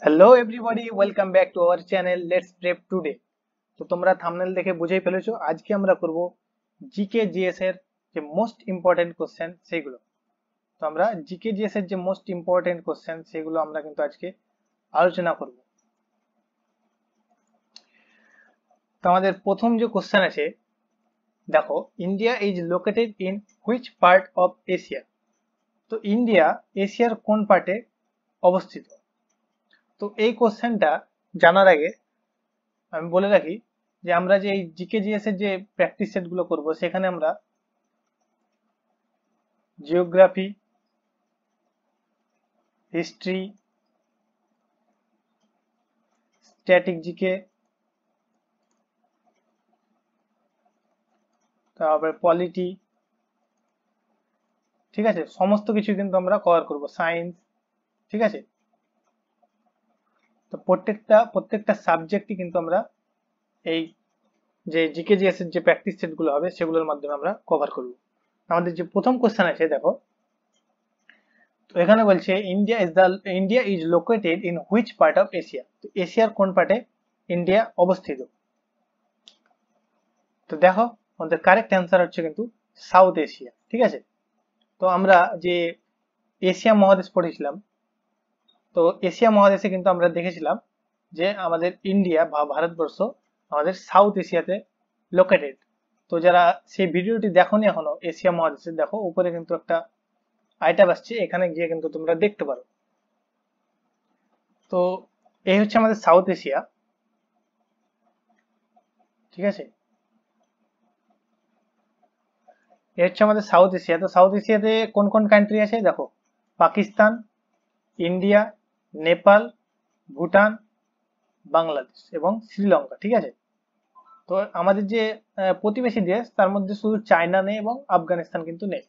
Hello everybody, welcome back to our channel let's prep today. তো তোমরা thumbnail দেখে বুঝেই ফেলেছো, আজকে আমরা করব জিকে জিএস এর যে মোস্ট ইম্পর্টেন্ট কোশ্চেন সেগুলো। তো আমরা জিকে জিএস এর যে মোস্ট ইম্পর্টেন্ট কোশ্চেন সেগুলো আমরা কিন্তু আজকে আলোচনা করব। তো আমাদের প্রথম যে কোশ্চেন আছে, দেখো, India is located in which part of Asia. তো ইন্ডিয়া এশিয়ার কোন পার্টে অবস্থিত? তো এই কোশ্চেনটা জানার আগে আমি বলে রাখি যে আমরা যে এই জিকে জিএস এর যে প্র্যাকটিস সেট গুলো করবো, সেখানে আমরা জিওগ্রাফি, হিস্ট্রি, স্ট্যাটিক জিকে, তারপরে পলিটি, ঠিক আছে, সমস্ত কিছু কিন্তু আমরা কভার করব, সায়েন্স, ঠিক আছে। তো প্রত্যেকটা সাবজেক্টই কিন্তু আমরা এই যে জিকে জিএস এর যে প্র্যাকটিস সেট গুলো হবে সেগুলোর মাধ্যমে আমরা কভার করব। আমাদের যে প্রথম কোশ্চেন আছে, দেখো, তো এখানে বলছে India is located in which part of Asia. তো এশিয়ার কোন পার্টে ইন্ডিয়া অবস্থিত? তো দেখো, আমাদের কারেক্ট অ্যান্সার হচ্ছে কিন্তু সাউথ এশিয়া, ঠিক আছে। তো আমরা যে এশিয়া মহাদেশ পড়েছিলাম, তো এশিয়া মহাদেশে কিন্তু আমরা দেখেছিলাম যে আমাদের ইন্ডিয়া বা ভারতবর্ষ আমাদের সাউথ এশিয়াতে লোকেটেড। তো যারা সেই ভিডিওটি দেখোনি এখনো এশিয়া মহাদেশে, দেখো উপরে কিন্তু একটা আইটেম আসছে, এখানে গিয়ে কিন্তু তোমরা দেখতে পারো। তো এই হচ্ছে আমাদের সাউথ এশিয়া, ঠিক আছে। এই হচ্ছে আমাদের সাউথ এশিয়া। তো সাউথ এশিয়াতে কোন কোন কান্ট্রি আছে, দেখো, পাকিস্তান, ইন্ডিয়া, নেপাল, ভুটান, বাংলাদেশ এবং শ্রীলঙ্কা, ঠিক আছে। তো আমাদের যে প্রতিবেশী দেশ, তার মধ্যে শুধু চায়না নেই এবং আফগানিস্তান কিন্তু নেই।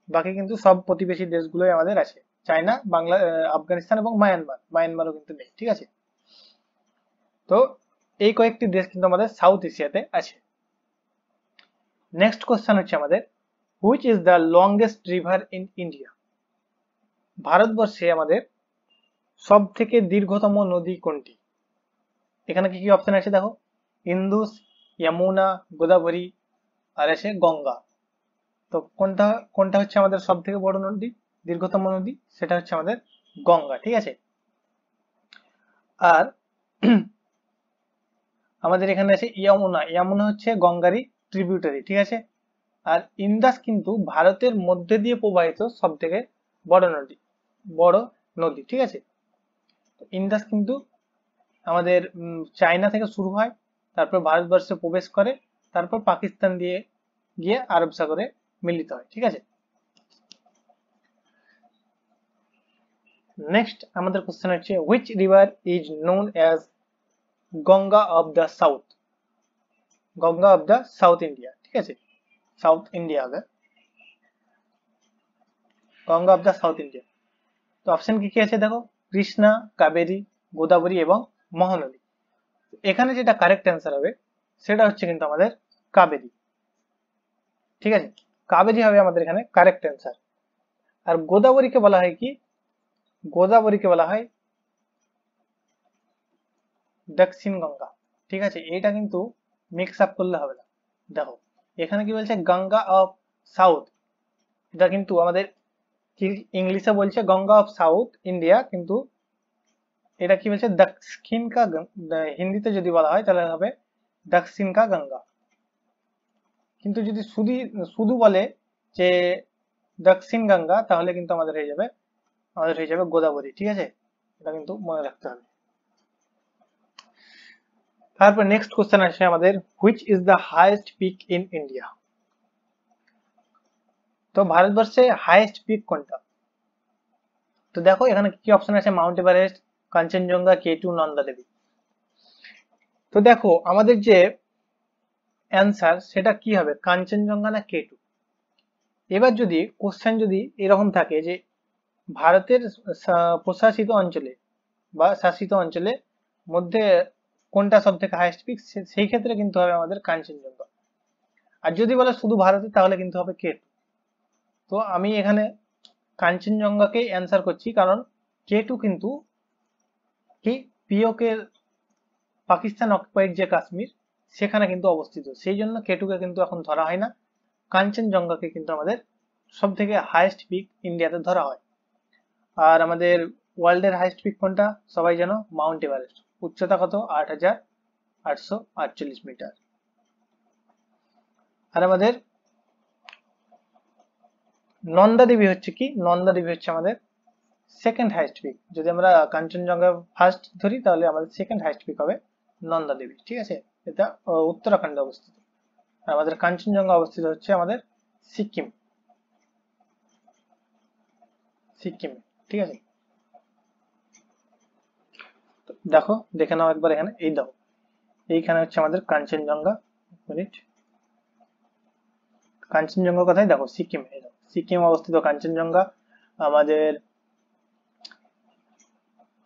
বাকি কিন্তু সব প্রতিবেশী দেশগুলোই আমাদের আছে। চায়না, আফগানিস্তান এবং মায়ানমারও কিন্তু নেই, ঠিক আছে। তো এই কয়েকটি দেশ কিন্তু আমাদের সাউথ এশিয়াতে আছে। নেক্সট কোশ্চেন হচ্ছে আমাদের, which is the longest river in India. ভারতবর্ষে আমাদের সব থেকে দীর্ঘতম নদী কোনটি? এখানে কি কি অপশন আছে, দেখো, ইন্দুস, যমুনা, গোদাবরী আর আছে গঙ্গা। তো কোনটা কোনটা হচ্ছে আমাদের সব থেকে বড় নদী, দীর্ঘতম নদী? সেটা হচ্ছে আমাদের গঙ্গা, ঠিক আছে। আর আমাদের এখানে আছে যমুনা। যমুনা হচ্ছে গঙ্গারই ট্রিবিউটারি, ঠিক আছে। আর ইন্দাস কিন্তু ভারতের মধ্যে দিয়ে প্রবাহিত সব থেকে বড় নদী, ঠিক আছে। ইন্দাস কিন্তু আমাদের চায়না থেকে শুরু হয়, তারপর ভারতবর্ষে প্রবেশ করে, তারপর পাকিস্তান দিয়ে গিয়ে আরব সাগরে মিলিত হয়, ঠিক আছে। নেক্সট আমাদের কোশ্চেন হচ্ছে, which river is known as Ganga of the south. Ganga of the south India, ঠিক আছে। সাউথ ইন্ডিয়া হবে Ganga of the south India. তো অপশন কি কি আছে, দেখো, কৃষ্ণা, কাবেরী, গোদাবরী এবং মহানদী। এখানে যেটা কারেক্ট অ্যান্সার হবে সেটা হচ্ছে কিন্তু আমাদের কাবেরী, ঠিক আছে। কাবেরী হবে আমাদের এখানে কারেক্ট অ্যান্সার। আর গোদাবরীকে বলা হয় কি, গোদাবরীকে বলা হয় দক্ষিণ গঙ্গা, ঠিক আছে। এটা কিন্তু মিক্স আপ করলে হবে না। দেখো, এখানে কি বলছে, গঙ্গা অফ সাউথ, এটা কিন্তু আমাদের ইংলিশে বলছে গঙ্গা অফ সাউথ ইন্ডিয়া, কিন্তু এটা কি বলছে, দক্ষিণ কা হিন্দিতে যদি বলা হয় তাহলে হবে দক্ষিণ কা গঙ্গা। কিন্তু যদি শুধু শুধু বলে যে দক্ষিণ গঙ্গা, তাহলে কিন্তু আমাদের হয়ে যাবে গোদাবরী, ঠিক আছে। এটা কিন্তু মনে রাখতে হবে। তারপর নেক্সট কোশ্চেন আসে আমাদের, which is the highest peak in India. তো ভারতবর্ষে হাইয়েস্ট পিক কোনটা? তো দেখো, এখানে কি অপশন আছে, Mount Everest, Kanchenjunga, K2, Nanda Devi. তো দেখো, আমাদের যে অ্যান্সার সেটা কি হবে, কাঞ্চনজঙ্ঘা না K2? এবার যদি কোশ্চেন যদি এরকম থাকে যে ভারতের প্রশাসিত অঞ্চলে বা শাসিত অঞ্চলে মধ্যে কোনটা সব থেকে হাইয়েস্ট পিক, সেই ক্ষেত্রে কিন্তু হবে আমাদের কাঞ্চনজঙ্ঘা। আর যদি বলে শুধু ভারতে, তাহলে কিন্তু হবে K2। তো আমি এখানে কাঞ্চনজঙ্ঘাকে অ্যান্সার করছি, কারণ K2 কিন্তু কি পিওকে পাকিস্তান অকুপাইড যে কাশ্মীর সেখানে কিন্তু অবস্থিত, সেই জন্য কেটুকে কিন্তু এখন ধরা হয় না। কাঞ্চনজঙ্ঘাকে কিন্তু আমাদের সব থেকে হাইয়েস্ট পিক ইন্ডিয়াতে ধরা হয়। আর আমাদের ওয়ার্ল্ডের হাইয়েস্ট পিক কোনটা সবাই জানো, মাউন্ট এভারেস্ট। উচ্চতা কত, 8,848 মিটার। আর আমাদের নন্দা দেবী হচ্ছে কি, নন্দা দেবী হচ্ছে আমাদের সেকেন্ড হাইয়েস্ট পিক। যদি আমরা কাঞ্চনজঙ্ঘা ফার্স্ট ধরি তাহলে আমাদের সেকেন্ড হাইয়েস্ট পিক হবে নন্দা দেবী, ঠিক আছে। এটা উত্তরাখণ্ডে অবস্থিত। আর আমাদের কাঞ্চনজঙ্ঘা অবস্থিত হচ্ছে আমাদের সিকিম, সিকিম, ঠিক আছে। দেখো দেখে নাও একবার এখানে, এই দেখো এইখানে হচ্ছে আমাদের কাঞ্চনজঙ্ঘা। মিনিট, কাঞ্চনজঙ্ঘা কোথায়, দেখো সিকিমে, সিকিম অবস্থিত কাঞ্চনজঙ্ঘা। আমাদের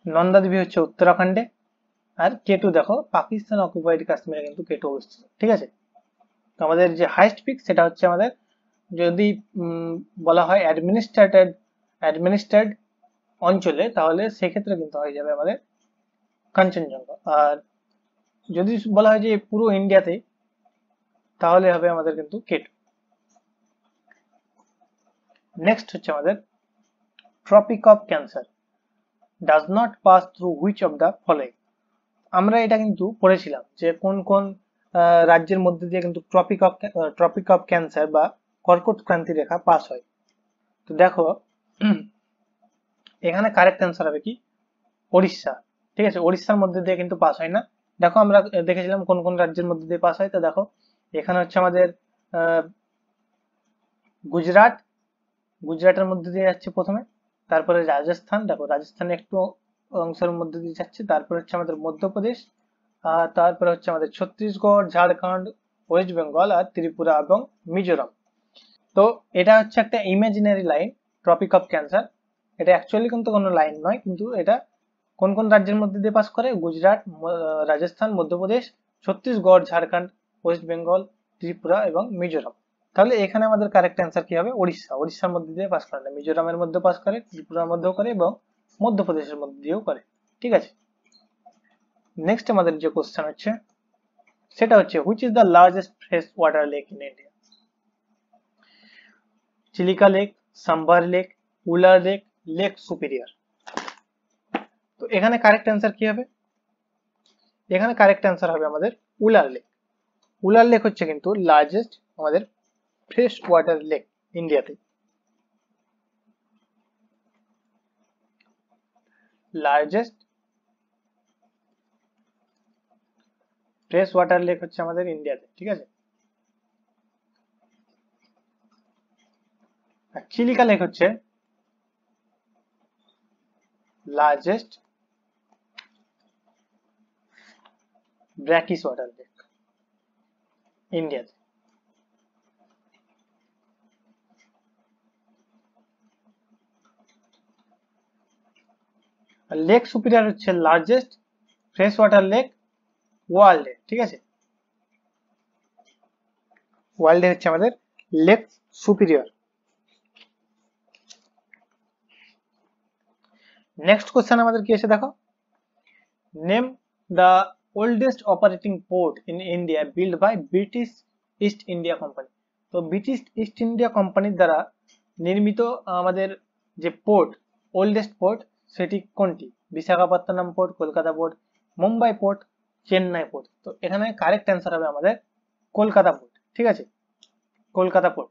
নন্দা দেবী হচ্ছে উত্তরাখণ্ডে। আর কেটু দেখো পাকিস্তান অকুপাইড কাশ্মীরে কিন্তু কেটু অবস্থিত, ঠিক আছে। তো আমাদের যে হাইস্ট পিক সেটা হচ্ছে আমাদের, যদি বলা হয় অ্যাডমিনিস্ট্রেড অঞ্চলে, তাহলে সেক্ষেত্রে কিন্তু হয়ে যাবে আমাদের কাঞ্চনজঙ্ঘা। আর যদি বলা হয় যে পুরো ইন্ডিয়াতে, তাহলে হবে আমাদের কিন্তু কেটু। নেক্সট হচ্ছে আমাদের Tropic of Cancer does not pass through which of the following. আমরা এটা কিন্তু পড়েছিলাম যে কোন কোন রাজ্যের মধ্যে দিয়ে কিন্তু ট্রপিক অফ ক্যান্সার বা কর্কট ক্রান্তি রেখা পাস হয়। তো দেখো এখানে কারেক্ট অ্যান্সার হবে কি, ওড়িশা, ঠিক আছে। ওড়িশার মধ্যে দিয়ে কিন্তু পাস হয় না। দেখো আমরা দেখেছিলাম কোন কোন রাজ্যের মধ্যে দিয়ে পাস হয়। তো দেখো এখানে হচ্ছে আমাদের গুজরাট, গুজরাটের মধ্যে দিয়ে যাচ্ছে প্রথমে, তারপরে রাজস্থান, দেখো রাজস্থানে একটু অংশের মধ্যে দিয়ে যাচ্ছে, তারপরে হচ্ছে আমাদের মধ্যপ্রদেশ, আর তারপরে হচ্ছে আমাদের ছত্তিশগড়, ঝাড়খণ্ড, ওয়েস্ট বেঙ্গল, আর ত্রিপুরা এবং মিজোরাম। তো এটা হচ্ছে একটা imaginary line, Tropic of Cancer. এটা অ্যাকচুয়ালি কিন্তু কোনো লাইন নয়, কিন্তু এটা কোন কোন রাজ্যের মধ্যে দিয়ে পাস করে, গুজরাট, রাজস্থান, মধ্যপ্রদেশ, ছত্তিশগড়, ঝাড়খণ্ড, ওয়েস্ট বেঙ্গল, ত্রিপুরা এবং মিজোরাম। তাহলে এখানে আমাদের কারেক্ট অ্যান্সার কি হবে, ওড়িশা। ওড়িশার মধ্যে দিয়ে পাস করে না, মিজোরামের মধ্যে পাস করে, ত্রিপুরার মধ্যেও করে এবং মধ্যপ্রদেশের মধ্যে দিয়েও করে, ঠিক আছে। নেক্সট আমাদের যে কোশ্চেন হচ্ছে সেটা হচ্ছে which is the largest fresh water lake in India. Chilika lake, Sambhar lake, Wular lake, Lake Superior. তো এখানে কারেক্ট অ্যান্সার কি হবে, এখানে কারেক্ট অ্যান্সার হবে আমাদের উলার লেক। উলার লেক হচ্ছে কিন্তু লার্জেস্ট আমাদের ফ্রেশ ওয়াটার লেক ইন্ডিয়াতে। লার্জেস্ট ফ্রেশ ওয়াটার লেক হচ্ছে আমাদের ইন্ডিয়াতে, ঠিক আছে। আর চিলিকা লেক হচ্ছে লার্জেস্ট ব্র্যাকিশ ওয়াটার লেক ইন্ডিয়াতে। আর লেক সুপিরিয়র হচ্ছে লার্জেস্ট ফ্রেশ ওয়াটার লেক ওয়ার্ল্ডে, ঠিক আছে। ওয়ার্ল্ডে হচ্ছে আমাদের লেক সুপিরিয়র। নেক্সট কোশ্চেন আমাদের কি আছে দেখো, name the oldest operating port in India build by British East India Company. তো ব্রিটিশ ইস্ট ইন্ডিয়া কোম্পানির দ্বারা নির্মিত আমাদের যে পোর্ট, ওল্ডেস্ট পোর্ট, সেটি কোনটি, Visakhapatnam port, Kolkata port, Mumbai port, Chennai port. তো এখানে কারেক্ট অ্যান্সার হবে আমাদের কলকাতা পোর্ট, ঠিক আছে, কলকাতা পোর্ট।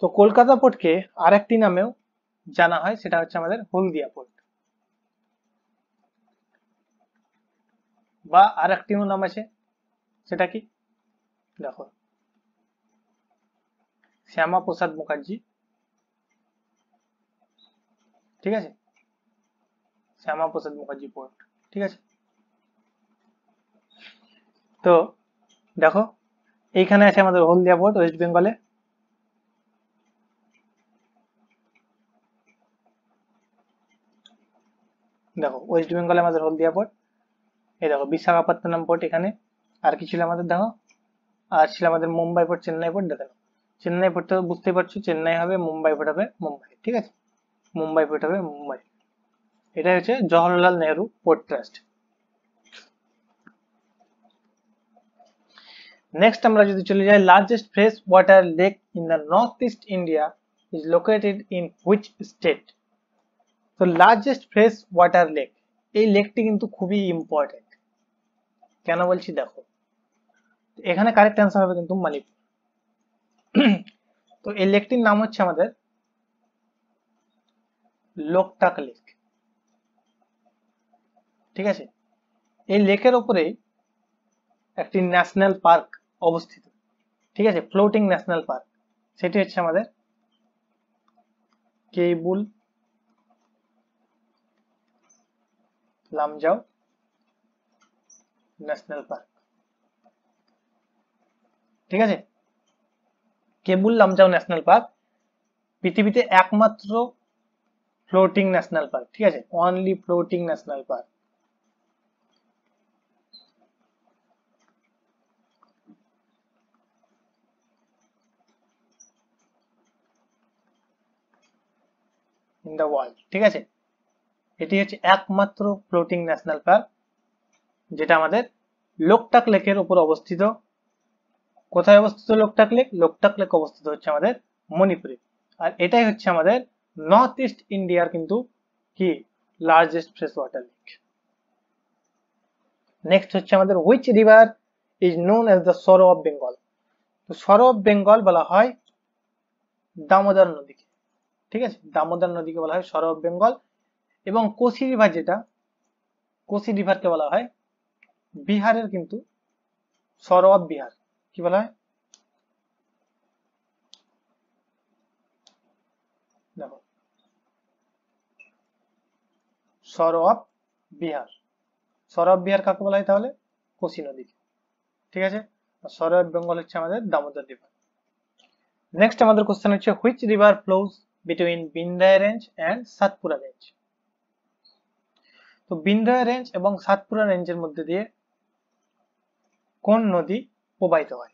তো কলকাতা পোর্টকে আরেকটি নামেও জানা হয়, সেটা হচ্ছে আমাদের হলদিয়া পোর্ট, বা আরেকটিও নাম আছে, সেটা কি দেখো শ্যামা প্রসাদ মুখার্জি, ঠিক আছে, শ্যামা প্রসাদ মুখার্জি পোর্ট, ঠিক আছে। তো দেখো এইখানে আছে আমাদের হলদিয়া পোর্ট ওয়েস্ট বেঙ্গলে। দেখো ওয়েস্ট বেঙ্গলে আমাদের হলদিয়া পোর্ট, এই দেখো বিশাখাপত্তনম পোর্ট এখানে। আর কি ছিল আমাদের দেখো, আর ছিল আমাদের মুম্বাই পোর্ট, চেন্নাই পোর্ট। দেখো চেন্নাই পোর্ট তো বুঝতেই পারছো চেন্নাই হবে, মুম্বাই পোর্ট হবে মুম্বাই, ঠিক আছে, মুম্বাই পোর্ট হবে মুম্বাই। এটা হচ্ছে Jawaharlal Nehru port trust. Next আমরা যদি চলে যাই, largest fresh water lake in the north east India is located in which state? তো লার্জেস্ট ফ্রেশ ওয়াটার লেক, এই লেকটি কিন্তু খুবই ইম্পর্টেন্ট। কেন বলছি দেখো, এখানে কারেক্ট অ্যান্সার হবে কিন্তু মণিপুর। তো এই লেকটির নাম হচ্ছে আমাদের লোকটাক লেক। ঠিক আছে, এই লেকের উপরেই একটি ন্যাশনাল পার্ক অবস্থিত। ঠিক আছে, ফ্লোটিং ন্যাশনাল পার্ক, সেটি হচ্ছে আমাদের কেইবুল লামজাও ন্যাশনাল পার্ক। ঠিক আছে, কেবুল লামজাও ন্যাশনাল পার্ক পৃথিবীতে একমাত্র ফ্লোটিং ন্যাশনাল পার্ক। ঠিক আছে, only floating national park. In the world. ঠিক আছে, এটি হচ্ছে একমাত্র ফ্লোটিং ন্যাশনাল পার্ক যেটা আমাদের লোকটাক লেকের উপর অবস্থিত। কোথায় অবস্থিত লোকটাক লেক? লোকটাক লেক অবস্থিত হচ্ছে আমাদের মণিপুরে। আর এটাই হচ্ছে আমাদের নর্থ ইস্ট ইন্ডিয়ার কিন্তু কি largest fresh water lake. Next হচ্ছে আমাদের which river is known as the sorrow of Bengal? তো সরো অফ বেঙ্গল বলা হয় দামোদর নদীকে। ঠিক আছে, দামোদর নদীকে বলা হয় সরো অফ বেঙ্গল। এবং কোসি রিভার, যেটা কোসি রিভারকে বলা হয় বিহারের কিন্তু সরো অফ বিহার। কি বলা হয়? দেখো, sorrow of Bihar. Sorrow of Bihar কাকে বলা হয় তাহলে? কোসি নদীকে। ঠিক আছে, সরো অফ বেঙ্গল হচ্ছে আমাদের দামোদর রিভার। নেক্সট আমাদের কোশ্চেন হচ্ছে which river flows between Vindhya range and Satpura range? তো বিন্ধ্য রেঞ্জ এবং সাতপুরা রেঞ্জের মধ্যে দিয়ে কোন নদী প্রবাহিত হয়?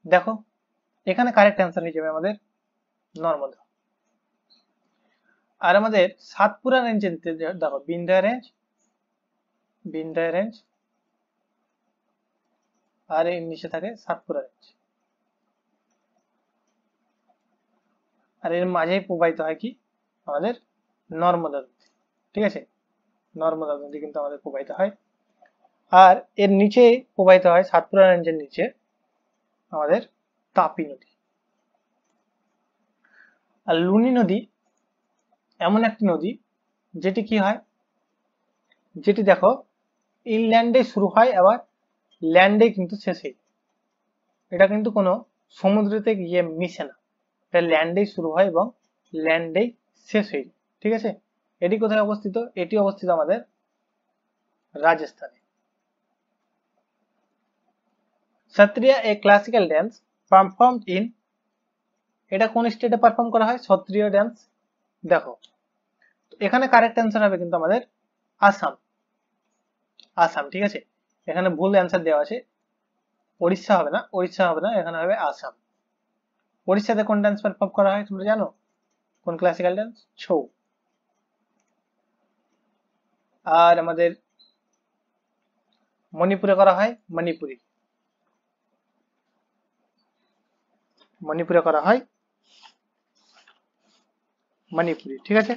দেখো, এখানে কারেক্ট অ্যান্সার হয়ে যাবে আমাদের নর্মদা। আর আমাদের সাতপুরা রেঞ্জের দেখো, বিন্ধ্য রেঞ্জ আর এর নিচে থাকে সাতপুরা রেঞ্জ, আর এর মাঝেই প্রবাহিত হয় কি আমাদের নর্মদা নদী। ঠিক আছে, নর্মদা নদী কিন্তু আমাদের প্রবাহিত হয়। আর এর নিচে প্রবাহিত হয়, সাতপুরা রেঞ্জের নিচে আমাদের তাপি নদী। আর লুনি নদী এমন একটি নদী যেটি কি হয়, যেটি দেখো ইনল্যান্ডে শুরু হয় আবার ল্যান্ডে কিন্তু শেষ হয়। এটা কিন্তু কোনো সমুদ্রতে গিয়ে মিশে না, এটা ল্যান্ডেই শুরু হয় এবং ল্যান্ডেই শেষ হয়ে যায়। ঠিক আছে, এটি কোথায় অবস্থিত? এটি অবস্থিত আমাদের রাজস্থানে। Sattriya a classical dance performed in, এটা কোন স্টেটে পারফর্ম করা হয়? সত্রিয়া ড্যান্স। দেখো, এখানে কারেক্ট অ্যান্সার হবে কিন্তু আমাদের আসাম। আসাম। ঠিক আছে, এখানে ভুল অ্যান্সার দেওয়া আছে, উড়িষ্যা হবে না, উড়িষ্যা হবে না, এখানে হবে আসাম। উড়িষ্যাতে কোন ডান্স পারফর্ম করা হয় তোমরা জানো? কোন ক্লাসিক্যাল ডান্স? ছৌ। আর আমাদের মণিপুরে করা হয় মণিপুরি। মণিপুরে করা হয় মণিপুরি। ঠিক আছে,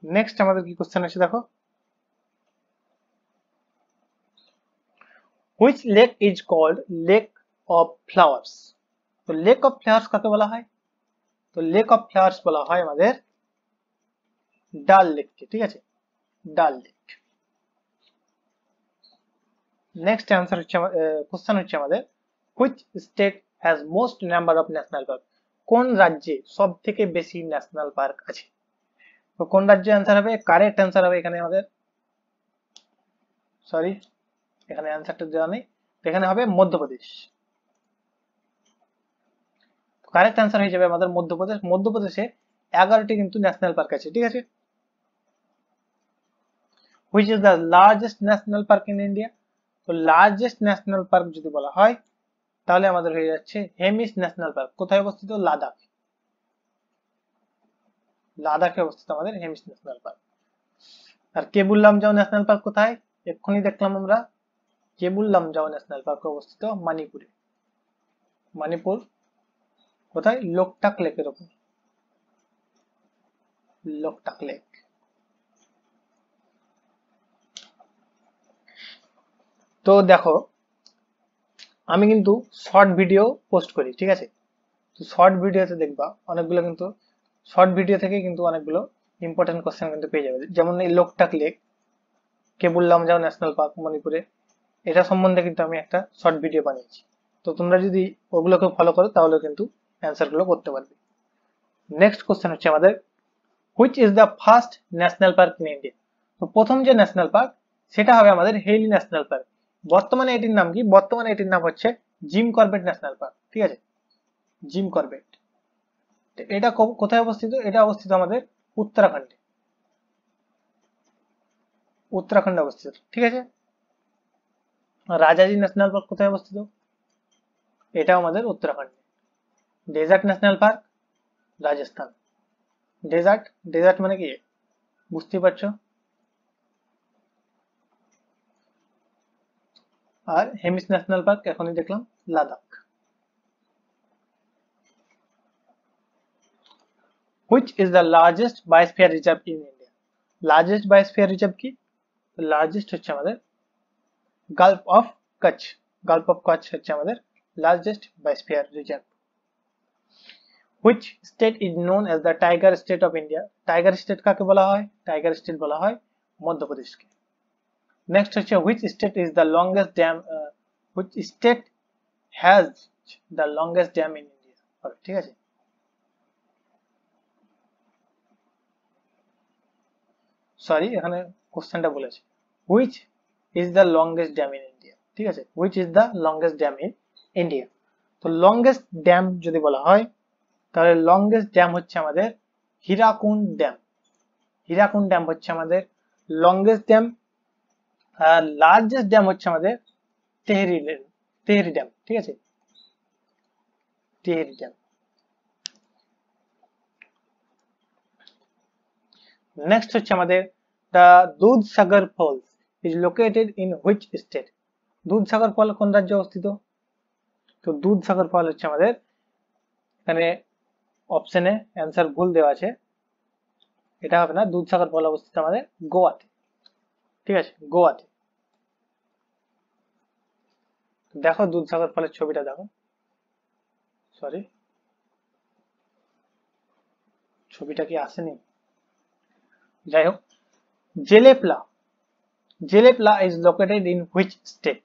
নেক্সট আমাদের কি কোশ্চেন আছে দেখো, which lake is called lake of flowers? তো লেক অফ ফ্লাওয়ার্স কাকে বলা হয়? তো লেক অফ ফ্লাওয়ার্স বলা হয় আমাদের ডাল লেককে। ঠিক আছে, ডাল লেক। নেক্সট অ্যান্সার হচ্ছে কোশ্চেন হচ্ছে আমাদের which state has most number of national park? কোন রাজ্যে সব থেকে বেশি ন্যাশনাল পার্ক আছে? তো কোন রাজ্যে অ্যান্সার হবে? কারেক্ট অ্যান্সার হবে এখানে আমাদের, সরি এখানে অ্যান্সারটা দেওয়া নেই, এখানে হবে মধ্যপ্রদেশ। কারেক্ট অ্যান্সার হয়ে যাবে আমাদের মধ্যপ্রদেশ। মধ্যপ্রদেশে 11টি কিন্তু ন্যাশনাল পার্ক আছে। ঠিক আছে, which is the largest national park in India? তো লার্জেস্ট ন্যাশনাল পার্ক যদি বলা হয় তাহলে আমাদের হয়ে যাচ্ছে হেমিস ন্যাশনাল পার্ক। কোথায় অবস্থিত? লাদাখ। লাদাখে অবস্থিত আমাদের হেমিস ন্যাশনাল পার্ক। আর কেবুল লামজাও ন্যাশনাল পার্ক কোথায়? এক্ষুনি দেখলাম আমরা, কেবুল লামজাও ন্যাশনাল পার্ক অবস্থিত মণিপুরে। মণিপুর কোথায়? লোকটাক লেকের ওপর, লোকটাক লেক। তো দেখো আমি কিন্তু শর্ট ভিডিও পোস্ট করি, ঠিক আছে? তো শর্ট ভিডিওতে দেখবা অনেকগুলো, কিন্তু শর্ট ভিডিও থেকে কিন্তু অনেকগুলো ইম্পর্টেন্ট কোশ্চেন কিন্তু পেয়ে যাবে। যেমন এই Loktak lake, cable Lamjao national park মণিপুরে, এটা সম্বন্ধে কিন্তু আমি একটা শর্ট ভিডিও বানিয়েছি। তো তোমরা যদি ওগুলোকে ফলো করো তাহলে কিন্তু অ্যান্সার গুলো করতে পারবে। নেক্সট কোশ্চেন হচ্ছে আমাদের, which is the first national park in India? তো প্রথম যে ন্যাশনাল পার্ক সেটা হবে আমাদের হেইলি ন্যাশনাল পার্ক। বর্তমানে এটির নাম কি? বর্তমানে এটির নাম হচ্ছে জিম করবেট ন্যাশনাল পার্ক, ঠিক আছে? Jim Corbett. এটা কোথায় অবস্থিত? এটা অবস্থিত আমাদের উত্তরাখণ্ডে, উত্তরাখণ্ডে অবস্থিত, ঠিক আছে? রাজাজি ন্যাশনাল পার্ক কোথায় অবস্থিত? এটা আমাদের উত্তরাখণ্ডে। Desert national park Rajasthan. Desert, desert মানে কি বুঝতে পারছো? আর হেমিস ন্যাশনাল পার্ক এখনই দেখলাম Ladakh. Which is the largest biosphere reserve in India? Largest biosphere reserve কি? লার্জেস্ট হচ্ছে আমাদের Gulf of Kutch. Gulf of Kutch হচ্ছে আমাদের largest biosphere reserve. Which state is known as the tiger state of India? Tiger state কাকে বলা হয়? Tiger state বলা হয় মধ্যপ্রদেশকে। নেক্সট হচ্ছে which state is the longest dam, which state has the longest dam in India? ঠিক আছে? Sorry, এখানে কোশ্চেনটা বলেছে which is the longest dam in India, ঠিক আছে? which is the longest dam in India। তো লংগেস্ট ড্যাম যদি বলা হয় তাহলে লংগেস্ট ড্যাম হচ্ছে আমাদের হীরাকুন্ড ড্যাম। হীরাকুন্ড ড্যাম হচ্ছে আমাদের লংগেস্ট ড্যাম। আর লার্জেস্ট ড্যাম হচ্ছে আমাদের তেহরি ড্যাম, ঠিক আছে? তেহরি ড্যাম। নেক্সট হচ্ছে আমাদের the Dudhsagar falls is located in which state? Dudhsagar fall কোন রাজ্যে অবস্থিত? তো দুধসাগর ফল হচ্ছে আমাদের, এখানে অপশনে অ্যান্সার ভুল দেওয়া আছে, এটা হবে না। দুধসাগর ফল অবস্থিত আমাদের গোয়াতে, ঠিক আছে? গোয়াতে। দেখো দুধসাগর ফলের ছবিটা দেখো, সরি ছবিটা কি আসেনি, যাই হোক। Jelepla, Jelepla is located in which state?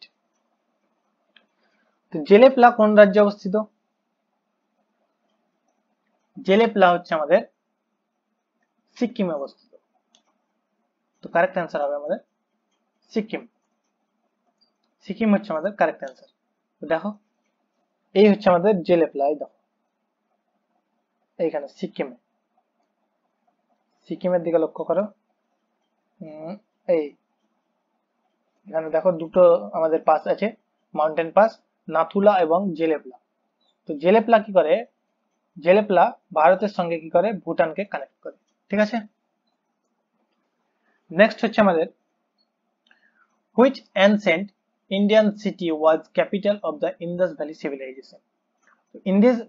তো জেলেপলা কোন রাজ্যে অবস্থিত? জেলেপলা হচ্ছে আমাদের সিকিমে অবস্থিত। তো কারেক্ট অ্যান্সার হবে আমাদের সিকিম। সিকিম হচ্ছে আমাদের কারেক্ট অ্যান্সার। তো দেখো এই হচ্ছে আমাদের জেলেপলা, এই দেখো এইখানে সিকিমে, সিকিমের দিকে লক্ষ্য করো। এই এখানে দেখো দুটো আমাদের পাস আছে, মাউন্টেন পাস, নাথুলা এবং জেলেপলা। তো জেলেপলা কি করে? জেলেপলা ভারতের সঙ্গে কি করে? ভুটানকে কানেক্ট করে, ঠিক আছে? নেক্সট হচ্ছে আমাদের which ancient Indian city was capital of the Indus valley civilization?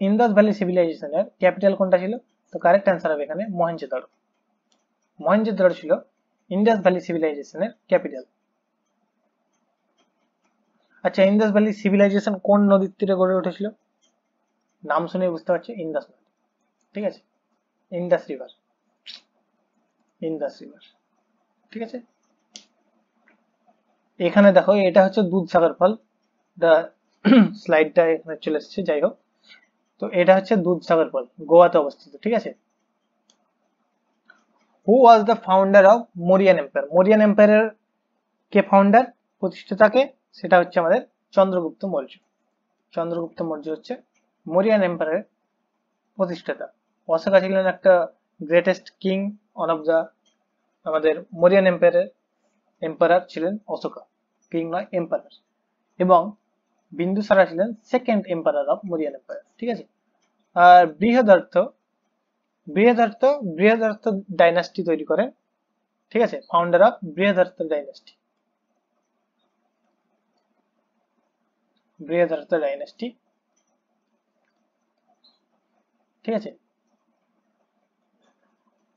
Indus valley সিভিলাইজেশনের ক্যাপিটাল কোনটা ছিল? তো কারেক্ট অ্যান্সার হবে এখানে মহেঞ্জোদারো। মহেঞ্জোদারো ছিল ইন্দাস ভ্যালি সিভিলাইজেশনের ক্যাপিটাল। আচ্ছা, ইন্দাস ভ্যালি সিভিলাইজেশন কোন নদীর তীরে গড়ে উঠেছিল? নাম শুনে বুঝতে পারছো, ইন্দাস নদী, ঠিক আছে? ইন্দাস রিভার, ইন্দাস রিভার, ঠিক আছে? এখানে দেখো এটা হচ্ছে দুধসাগর ফল, স্লাইডটা এখানে চলে এসেছে, যাই হোক। তো এটা হচ্ছে দুধসাগর ফল, গোয়াতে অবস্থিত, ঠিক আছে? Who was the founder of Mauryan empire? Mauryan এম্পায়ারের কে ফাউন্ডার, প্রতিষ্ঠাতাকে? সেটা হচ্ছে আমাদের চন্দ্রগুপ্ত মৌর্য। চন্দ্রগুপ্ত মৌর্য হচ্ছে মৌরিয়ান এম্পায়ারের প্রতিষ্ঠাতা। অশোকা ছিলেন একটা greatest king, one of the আমাদের মৌরিয়ান এম্পায়ারের এম্পায়ার ছিলেন অশোকা, কিং নয় এম্পায়ার। এবং বিন্দুসারা ছিলেন second empire of Mauryan empire, ঠিক আছে? আর বৃহদার্থ বৃহদার্থ বৃহদার্থ ডাইনাস্টি তৈরি করেন, ঠিক আছে, ফাউন্ডার অফ বৃহদার্থ ডাইনাস্টি, বৃহদার্থ ডাইনাস্টি, ঠিক আছে।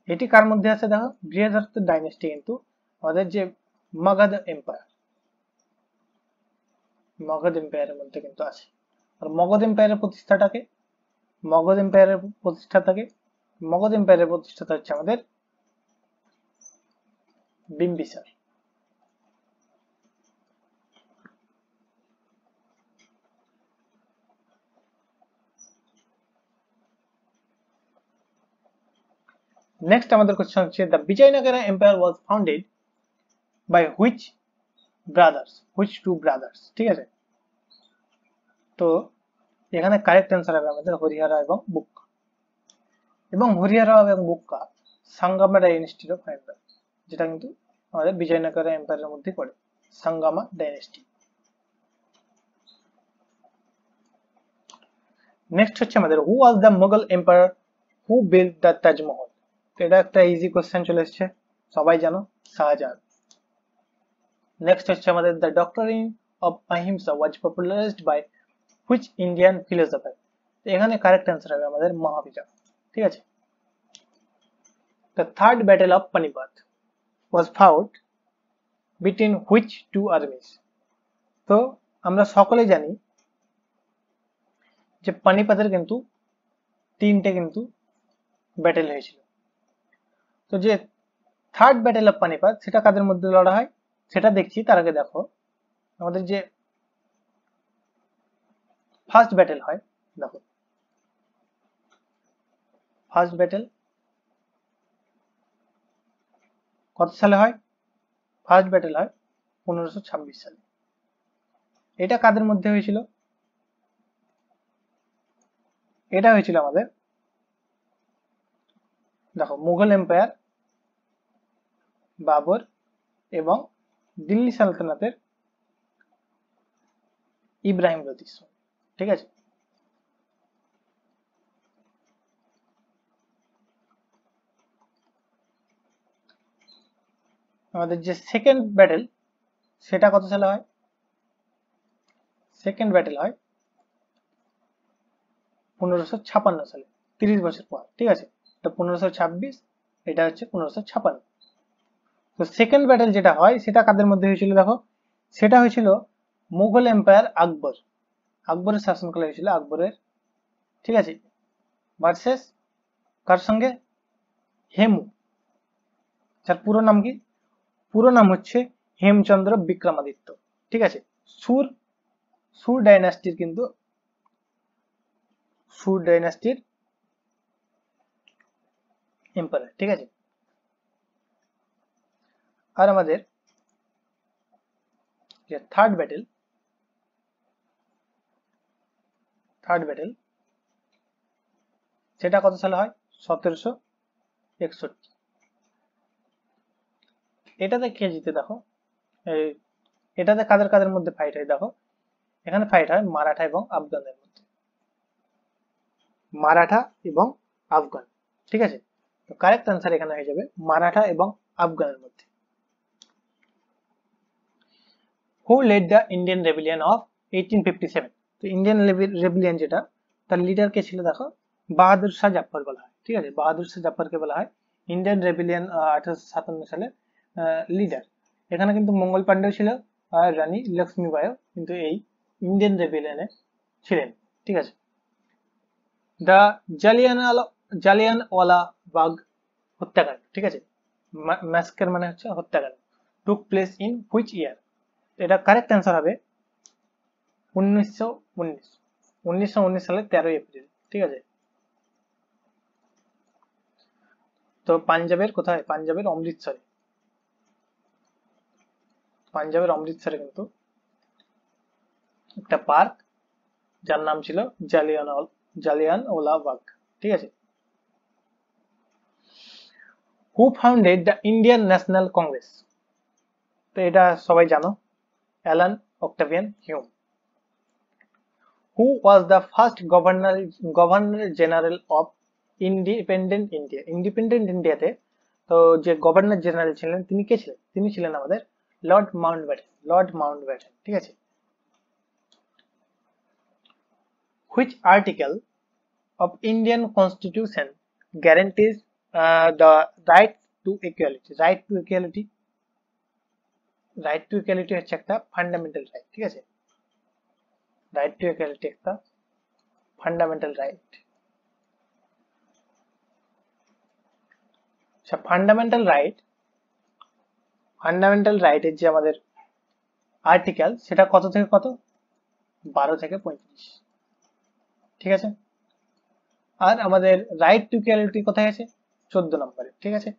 এটি কার মধ্যে আছে দেখো, বৃহদার্থ ডাইনাস্টি কিন্তু আমাদের যে মগধ এম্পায়ার, মগধ এম্পায়ারের মধ্যে কিন্তু আছে। আর মগধ এম্পায়ারের প্রতিষ্ঠাতাকে, মগধ এম্পায়ারের প্রতিষ্ঠাতাকে, মগধ এম্পায়ারের প্রতিষ্ঠাতা হচ্ছে আমাদের বিম্বিসার। নেক্সট আমাদের কোশ্চেন হচ্ছে the Vijayanagara empire was founded by which brothers, which two brothers, ঠিক আছে। তো এখানে কারেক্ট অ্যান্সার হবে আমাদের হরিহরা এবং বুক্কা, এবং হরিহরা এবং বুক্কা সাঙ্গামা ডাইনেস্টির ফাউন্ডার, যেটা কিন্তু আমাদের বিজয়নগর এম্পায়ারের মধ্যে পড়ে, সাঙ্গামা ডাইনেস্টি। নেক্সট হচ্ছে আমাদের who was the Mughal empire who built the Taj Mahal. এটা একটা ইজি কোশ্চেন চলে এসেছে, সবাই জানো, শাহজাহান। নেক্সট হচ্ছে আমাদের the doctrine of ahimsa was popularised by which Indian philosopher. এখানে কারেক্ট অ্যান্সার হবে আমাদের মহাবীর, ঠিক আছে। The third battle of Panipat was fought between which two armies. তো আমরা সকলেই জানি যে পানিপথের কিন্তু তিনটে কিন্তু ব্যাটেল হয়েছিল। তো যে থার্ড ব্যাটেল অফ পানিপথ সেটা কাদের মধ্যে লড়া হয় সেটা দেখছি, তার আগে দেখো আমাদের যে ফার্স্ট ব্যাটেল হয়, দেখো ফার্স্ট ব্যাটেল কত সালে হয়, ফার্স্ট ব্যাটেল হয় 1526 সালে। এটা কাদের মধ্যে হয়েছিল, এটা হয়েছিল আমাদের দেখো মুঘল এম্পায়ার বাবর এবং দিল্লি সালতানাতের ইব্রাহিম লোদির সঙ্গে, ঠিক আছে। আমাদের যে সেকেন্ড ব্যাটেল সেটা কত সালে হয়, সেকেন্ড ব্যাটেল হয় 1556 সালে, 30 বছর পর, ঠিক আছে। এটা 1526, এটা হচ্ছে 1556। তো সেকেন্ড ব্যাটেল যেটা হয় সেটা কাদের মধ্যে হয়েছিল দেখো, সেটা হয়েছিল মুঘল এম্পায়ার আকবর, আকবরের শাসনকালে হয়েছিল, আকবরের, ঠিক আছে, ভার্সেস কার সঙ্গে, হেমু, যার পুরো নাম কি, পুরো নাম হচ্ছে হেমচন্দ্র বিক্রমাদিত্য, ঠিক আছে। সুর, সুর ডাইনাস্টির কিন্তু, সুর ডাইনাস্টির এম্পায়ার, ঠিক আছে। আর আমাদের যে থার্ড ব্যাটেল, থার্ড ব্যাটেল সেটা কত সালে হয়, 1761। এটাতে কে জিতে দেখো, এটাতে কাদের কাদের মধ্যে ফাইট হয় দেখো, এখানে ফাইট হয় মারাঠা এবং আফগানদের মধ্যে, মারাঠা এবং আফগান, ঠিক আছে। তো কারেক্ট আনসার এখানে হয়ে যাবে মারাঠা এবং আফগানের মধ্যে। হু লেড দ্য ইন্ডিয়ান রেভিলিয়ন অফ 1857। তো ইন্ডিয়ান রেভিলিয়ন যেটা, তার লিডার কে ছিল দেখো, বাহাদুর শাহ জাফর বলা হয়, ঠিক আছে, বাহাদুর শাহ জাফরকে বলা হয় ইন্ডিয়ান রেভিলিয়ন 1857 সালের লিডার। এখানে কিন্তু মঙ্গল পান্ডেও ছিল আর রানী লক্ষ্মীবাইও কিন্তু এই ইন্ডিয়ান রেভিলিয়নে ছিলেন, ঠিক আছে। দ্য জালিয়ানওয়ালা বাগ হত্যাকাণ্ড, ঠিক আছে, ম্যাসকের মানে হচ্ছে হত্যাকাণ্ড, took place in which year. এটা কারেক্ট অ্যান্সার হবে 1919 সালের 13 এপ্রিল, ঠিক আছে। তো পাঞ্জাবের কোথায়, পাঞ্জাবের অমৃতসরে, পাঞ্জাবের অমৃতসরে কিন্তু একটা পার্ক যার নাম ছিল জালিয়ানওয়ালা বাগ, ঠিক আছে। Who founded the Indian national Congress. তো এটা সবাই জানো, Alan Octavian Hume. Who was the first governor general of independent India, independent ইন্ডিয়াতে তো যে গভর্নর জেনারেল ছিলেন তিনি কে ছিলেন? তিনি ছিলেন আমাদের লর্ড মাউন্টব্যাটেন, লর্ড মাউন্টব্যাটেন, ঠিক আছে। Which article of Indian Constitution guarantees the right to equality? Right to equality, right to equality হচ্ছে একটা ফান্ডামেন্টাল রাইট, ঠিক আছে। রাইট টু ইকুয়ালিটি একটা ফান্ডামেন্টাল রাইট। আচ্ছা, ফান্ডামেন্টাল রাইটের যে আমাদের আর্টিকেল সেটা কত থেকে কত? 12 থেকে 35, ঠিক আছে। আর আমাদের রাইট টু ইকুয়ালিটি কোথায় আছে? 14 নম্বরে, ঠিক আছে।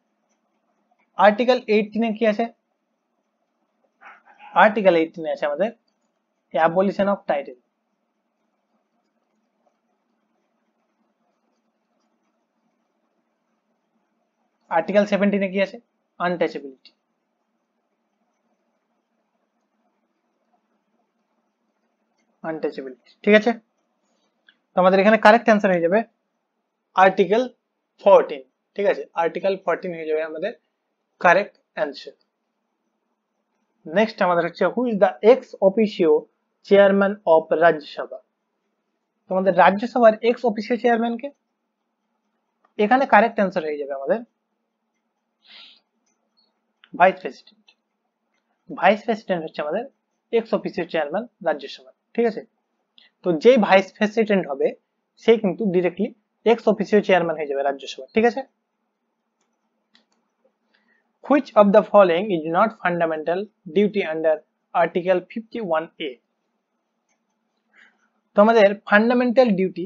আর্টিকেল 18 এ কি আছে? আর্টিকেল 18 এ আছে আমাদের অ্যাবলিশন অফ টাইটেল। আর্টিকেল 17 এ কি আছে? আনটাচেবিলিটি। আনটাচেবিলিটি, ঠিক আছে। তো আমাদের এখানে কারেক্ট অ্যান্সার হয়ে যাবে আর্টিকেল 14, ঠিক আছে। আর্টিকেল 14 হয়ে যাবে আমাদের কারেক্ট অ্যান্সার। নেক্সট আমাদের হচ্ছে who is the x officio chairman of Rajya Sabha. তোমাদের রাজ্যসভার এক্স অফিসিও চেয়ারম্যান কে? এখানে কারেক্ট অ্যান্সার হয়ে যাবে আমাদের ভাইস প্রেসিডেন্ট। ভাইস প্রেসিডেন্ট হচ্ছে আমাদের এক্স অফিসিও চেয়ারম্যান রাজ্যসভা, ঠিক আছে। তো যে ভাইস প্রেসিডেন্ট হবে সে কিন্তু ডিরেক্টলি এক্স অফিসিও চেয়ারম্যান হয়ে যাবে রাজ্যসভা, ঠিক আছে। Which of the following is not fundamental duty under Article 51A? তো আমাদের ফান্ডামেন্টাল ডিউটি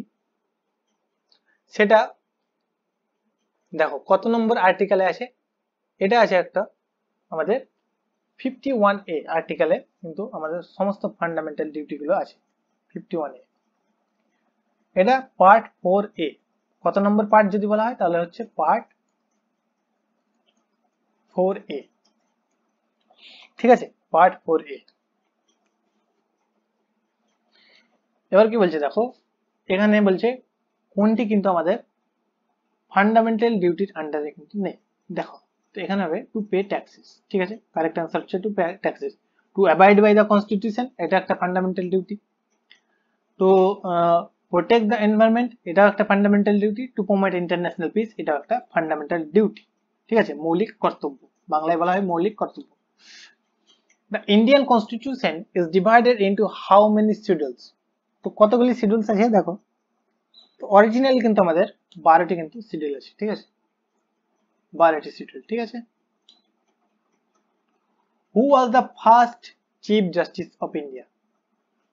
সেটা দেখো কত নম্বর আর্টিকেলে আছে? এটা আছে একটা আমাদের 51A আর্টিকেলে, কিন্তু আমাদের সমস্ত ফান্ডামেন্টাল ডিউটি গুলো আছে 51A। এটা পার্ট 4A। কত নম্বর পার্ট যদি বলা হয় তাহলে হচ্ছে পার্ট 4A, ঠিক আছে, পার্ট 4A। এবার কি বলছে দেখো, এখানে বলছে কোনটি কিন্তু আমাদের ফান্ডামেন্টাল ডিউটির আন্ডারে কিন্তু নেই। দেখো তো এখানে হবে টু পে ট্যাক্সেস, ঠিক আছে। কারেক্ট অ্যান্সার হচ্ছে to pay taxes. To abide by the constitution, এটা একটা fundamental duty. To protect the environment, এটাও একটা fundamental duty. To promote international peace, এটাও একটা ফান্ডামেন্টাল ডিউটি, ঠিক আছে, মৌলিক কর্তব্য, বাংলায় বলা হয় মৌলিক কর্তব্য। The Indian Constitution is divided into how many schedules? তো কতগুলি শিডিউলস আছে দেখো, তো অরিজিনাল কিন্তু আমাদের 12টি কিন্তু শিডিউল আছে, ঠিক আছে, 12টি শিডিউল, ঠিক আছে। Who was the first Chief Justice of India?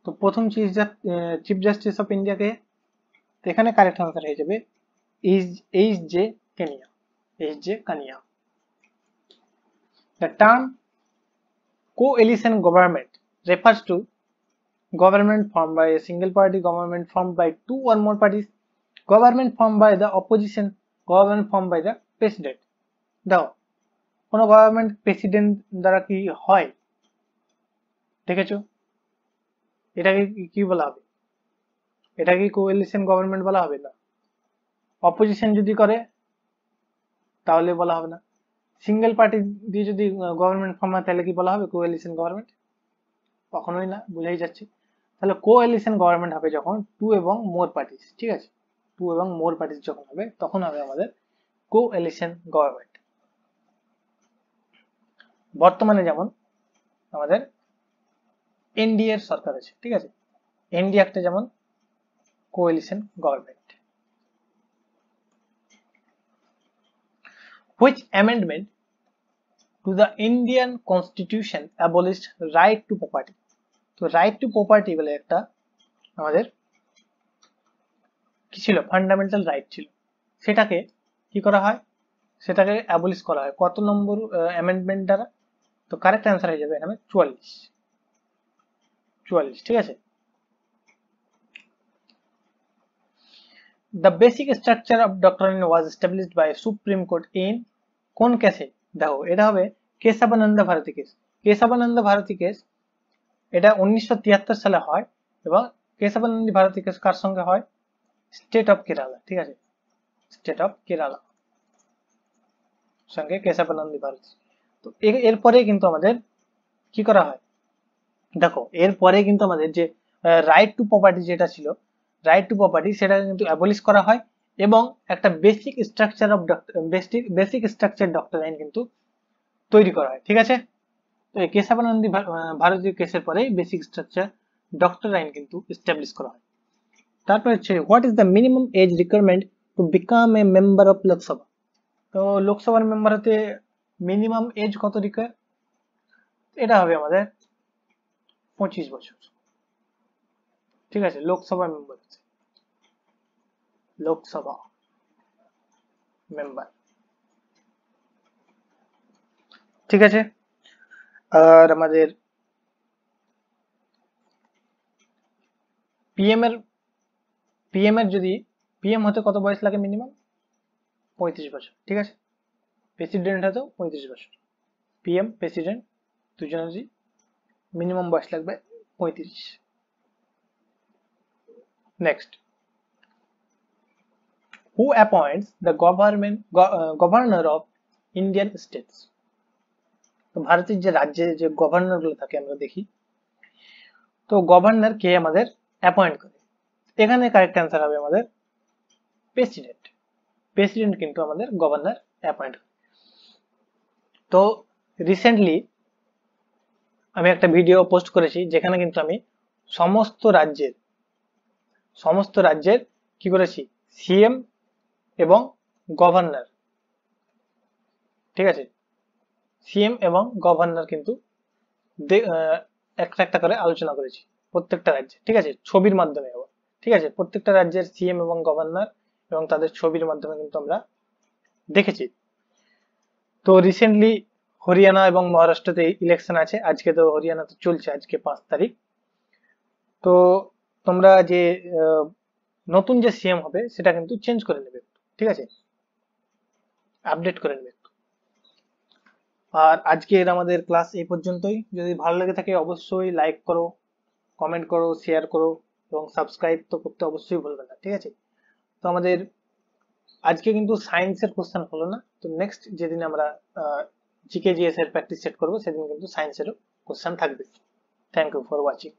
তো প্রথম চিফ জাস্টিস অফ ইন্ডিয়া কে? তো এখানে কারেক্ট আনসার হয়ে যাবে H J Kania, H J Kania. The term coalition government refers to government formed by a single party, government formed by two or more parties, government formed by the opposition, government formed by the president. দেখো কোনো government president দ্বারা কি হয় দেখেছো? এটাকে কি বলা হবে? এটাকে কোয়ালিশন গভর্নমেন্ট বলা হবে না। অপোজিশন যদি করে তাহলে বলা হবে না। সিঙ্গেল পার্টি দিয়ে যদি গভর্নমেন্ট ফর্ম হয় তাহলে কি বলা হবে? Coalition government? কখনোই না, বুঝাই যাচ্ছে। তাহলে কোয়ালিশন গভর্নমেন্ট হবে যখন টু এবং মোর পার্টিস, ঠিক আছে, টু এবং মোর পার্টিস যখন হবে তখন হবে আমাদের কোয়ালিশন গভর্নমেন্ট। বর্তমানে যেমন আমাদের এনডিএ এর সরকার আছে, ঠিক আছে, এনডিএ একটা যেমন coalition government. Which amendment to the Indian Constitution abolished right to property? তো রাইট টু প্রপার্টি বলে একটা আমাদের কি ছিল? ফান্ডামেন্টাল রাইট ছিল, সেটাকে কি করা হয়? সেটাকে অ্যাবলিশ করা হয় কত নম্বর অ্যামেন্ডমেন্ট দ্বারা? তো কারেক্ট অ্যান্সার হয়ে যাবে এখানে 44, ঠিক আছে। The basic structure of doctrine was established by Supreme Court in কোন কেসে? দেখো এটা হবে কেশবানন্দ ভারতী কেস। কেশবানন্দ ভারতী কেস এটা 1973 সালে হয় এবং কেশবানন্দ ভারতী কেস কার সঙ্গে হয়? স্টেট অফ কেরালা, ঠিক আছে, স্টেট অফ কেরালা সঙ্গে কেশাপানন্দ ভারতী। তো এরপরে কিন্তু আমাদের কি করা হয়, দেখো এরপরে কিন্তু আমাদের যে রাইট টু প্রপার্টি যেটা ছিল, রাইট টু প্রপার্টি সেটা কিন্তু অ্যাবলিশ করা হয় এবং একটা basic structure of basic structure doctrine কিন্তু তৈরি করা হয়। ঠিক আছে, তো এই কেশাপানন্দ ভারতীয় কেসের পরে বেসিক স্ট্রাকচার ডক্টরাইন কিন্তু এস্টাবলিশ করা হয়। তারপর হচ্ছে what is the minimum age requirement to become a member of Lok Sabha. তো লোকসভার মেম্বার হতে মিনিমাম এজ কত রিকোয়ার, এটা হবে আমাদের 25 বছর। ঠিক আছে, লোকসভা মেম্বার, লোকসভা মেম্বার। ঠিক আছে, আর আমাদের পিএম এর যদি পিএম হতে কত বয়স লাগে, মিনিমাম 35 বছর। ঠিক আছে, প্রেসিডেন্ট হতেও 35 বছর, পিএম প্রেসিডেন্ট দুজনেরই মিনিমাম বয়স লাগবে 35। Next, who appoints the governor of Indian states। তো ভারতের যে রাজ্যে যে গভর্নর গুলো থাকে আমরা দেখি, তো গভর্নর কে আমাদের অ্যাপয়েন্ট করে, এখানে কারেক্ট অ্যান্সার হবে আমাদের প্রেসিডেন্ট। প্রেসিডেন্ট কিন্তু আমাদের গভর্নর অ্যাপয়েন্ট করে। তো রিসেন্টলি আমি একটা ভিডিও পোস্ট করেছি যেখানে কিন্তু আমি সমস্ত রাজ্যের কি করেছি, সিএম এবং গভর্নর, ঠিক আছে, সিএম এবং গভর্নর কিন্তু একটা একটা করে আলোচনা করেছি প্রত্যেকটা রাজ্যে। ঠিক আছে, ছবির মাধ্যমে আবার। ঠিক আছে, প্রত্যেকটা রাজ্যের সিএম এবং গভর্নর এবং তাদের ছবির মাধ্যমে কিন্তু আমরা দেখেছি। তো রিসেন্টলি হরিয়ানা এবং মহারাষ্ট্রতে ইলেকশন আছে, আজকে তো হরিয়ানাতে চলছে, আজকে 5 তারিখ। তো তোমরা যে নতুন যে সিএম হবে সেটা কিন্তু চেঞ্জ করে নেবে, ঠিক আছে, আপডেট করে নেবে। আর আজকের আমাদের ক্লাস এই পর্যন্তই। যদি ভালো লেগে থাকে অবশ্যই লাইক করো, কমেন্ট করো, শেয়ার করো এবং সাবস্ক্রাইব তো করতে অবশ্যই ভুলবে না। ঠিক আছে, তো আমাদের আজকে কিন্তু সায়েন্সের কোশ্চেন হলো না, তো নেক্সট যেদিন আমরা জিকে জিএস এর প্র্যাকটিস সেট করবো সেদিন কিন্তু সায়েন্সেরও কোশ্চেন থাকবে। Thank you for watching.